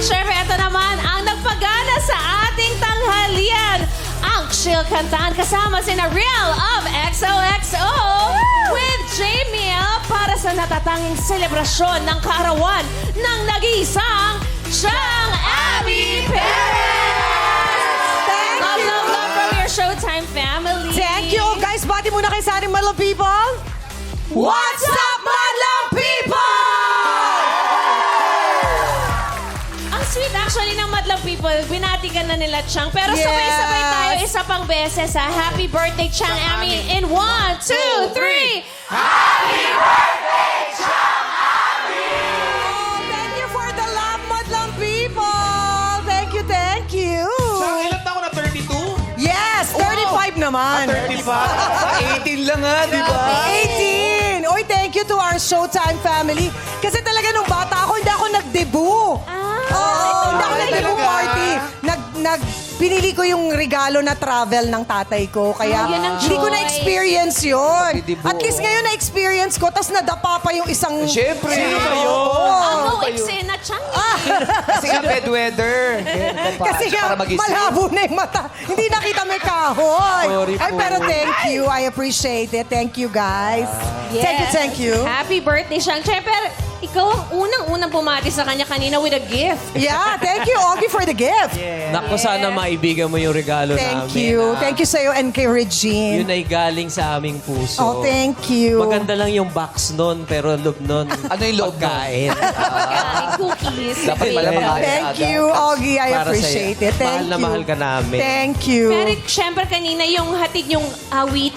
At syempre, ito naman ang nagpagana sa ating tanghalian. Ang chill kantaan kasama sina Real of XOXO with Jamie para sa natatanging selebrasyon ng kaarawan ng nag-iisang Chang Abby Perez! Love, love, love from your Showtime family. Thank you, guys. Bati muna kayo sa ating Madlang People. What's up, Madlang People? Ang sweet actually ng Madlang People, binati ka na nila, Chang. Pero Yes. sabay-sabay tayo isa pang beses sa Happy Birthday, Chang Ami. In 1, 2, 3. Happy birthday, Chang Abby! Oh, thank you for the love, Madlang People. Thank you, thank you. Chang, ilan taon na? 32? Yes, 35 naman. 35? 18 lang nga, di ba? 18! Oy, thank you to our Showtime family. Kasi talaga nung bata ako, hindi ako nag-debut. Hindi ako nag-debut party. Pinili ko yung regalo na travel ng tatay ko. Kaya Yun ang hindi ko choice. na-experience yun. Nag-debut. At least ngayon na-experience ko, tapos nadapa pa yung isang... Siyempre. Ang no eksena, Chang. Kasi nga bedweather. Kasi nga, malabo na yung mata. Hindi nakita may kahoy. Sorry Ay, po. pero thank you. I appreciate it. Thank you, guys. Thank you. Happy birthday, Chang. Siyempre, ikaw ang unang-unang bumati sa kanya kanina with a gift. Yeah, thank you, Augie, for the gift. Naku, sana maibigan mo yung regalo namin. Thank you. Thank you sa'yo and kay Regine. Yun ay galing sa aming puso. Oh, thank you. Maganda lang yung box nun, pero loob nun. Ano yung loob nun? Pagkain. Cookies. Dapat pala makain Thank you, Augie. I Para appreciate sa'yo. it. Thank Mahal na you. mahal ka namin. Thank you. Pero syempre kanina yung hatid yung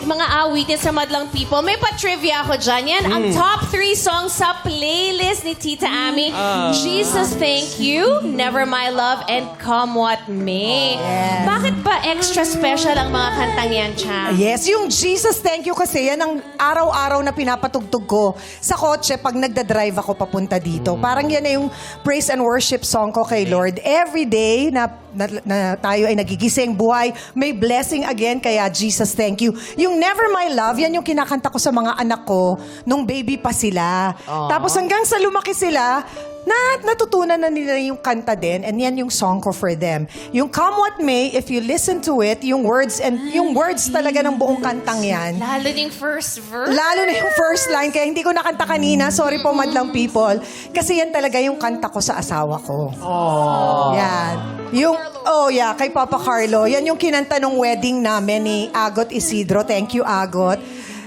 mga awitin sa Madlang People. May pa-trivia ako dyan. Yan ang top 3 songs sa playlist ni Tita Ami. Jesus, Thank You, Never My Love, and Come What May. Bakit ba extra special ang mga kantang yan, Chang? Yes, yung Jesus Thank You kasi yan ang araw-araw na pinapatugtog ko sa kotse pag nagdadrive ako papunta dito. Parang yan na yung praise and worship song ko kay Lord. Every day na tayo ay nagigising, buhay, may blessing again, kaya Jesus Thank You. Yung Never My Love, yan yung kinakanta ko sa mga anak ko nung baby pa sila. Tapos hanggang sa lumaki sila, natutunan na nila yung kanta din, and yan yung song ko for them. Yung Come What May, if you listen to it, yung words talaga ng buong kantang yan. Lalo na yung first verse. Lalo na yung first line, kaya hindi ko nakanta kanina. Sorry po, Madlang People. Kasi yan talaga yung kanta ko sa asawa ko. Yan. Yung, kay Papa Carlo. Yan yung kinanta nung wedding namin ni Agot Isidro. Thank you, Agot.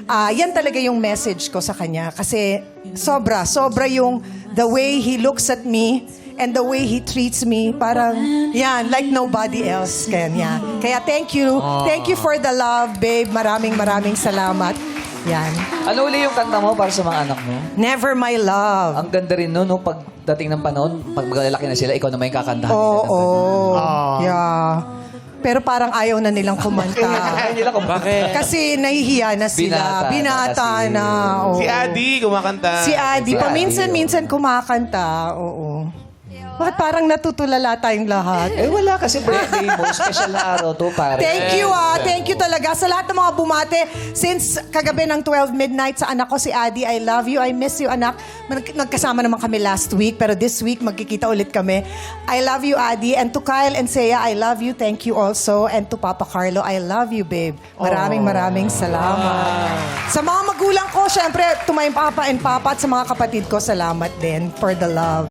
Yan talaga yung message ko sa kanya. Kasi sobra yung the way he looks at me and the way he treats me. Parang, yan, like nobody else can. Yan. Kaya thank you. Thank you for the love, babe. Maraming salamat. Yan. Ano uli yung kanta mo para sa mga anak mo? Never My Love. Ang ganda rin no, pagdating ng panahon, pag maglalaki na sila, ikaw naman yung kakantahan Oo. nila. Yeah. Pero parang ayaw na nilang kumanta. Kaya nila kung Bakit? Kasi nahihiya na sila. Binata na Binata kasi. na. Oo. Si Adi, kumakanta. Si Adi. Si Adi, Paminsan-minsan kumakanta. Oo. Bakit parang natutulala tayong lahat? Eh wala kasi birthday mo, special na araw to pare. Thank you Thank you talaga sa lahat ng mga bumate. Since kagabi ng 12 midnight sa anak ko si Adi, I love you, I miss you anak. Nagkasama naman kami last week, pero this week magkikita ulit kami. I love you Adi, and to Kyle and Seiya, I love you, thank you also. And to Papa Carlo, I love you babe. Maraming salamat. Sa mga magulang ko, syempre, to my Papa and Papa at sa mga kapatid ko, salamat din for the love.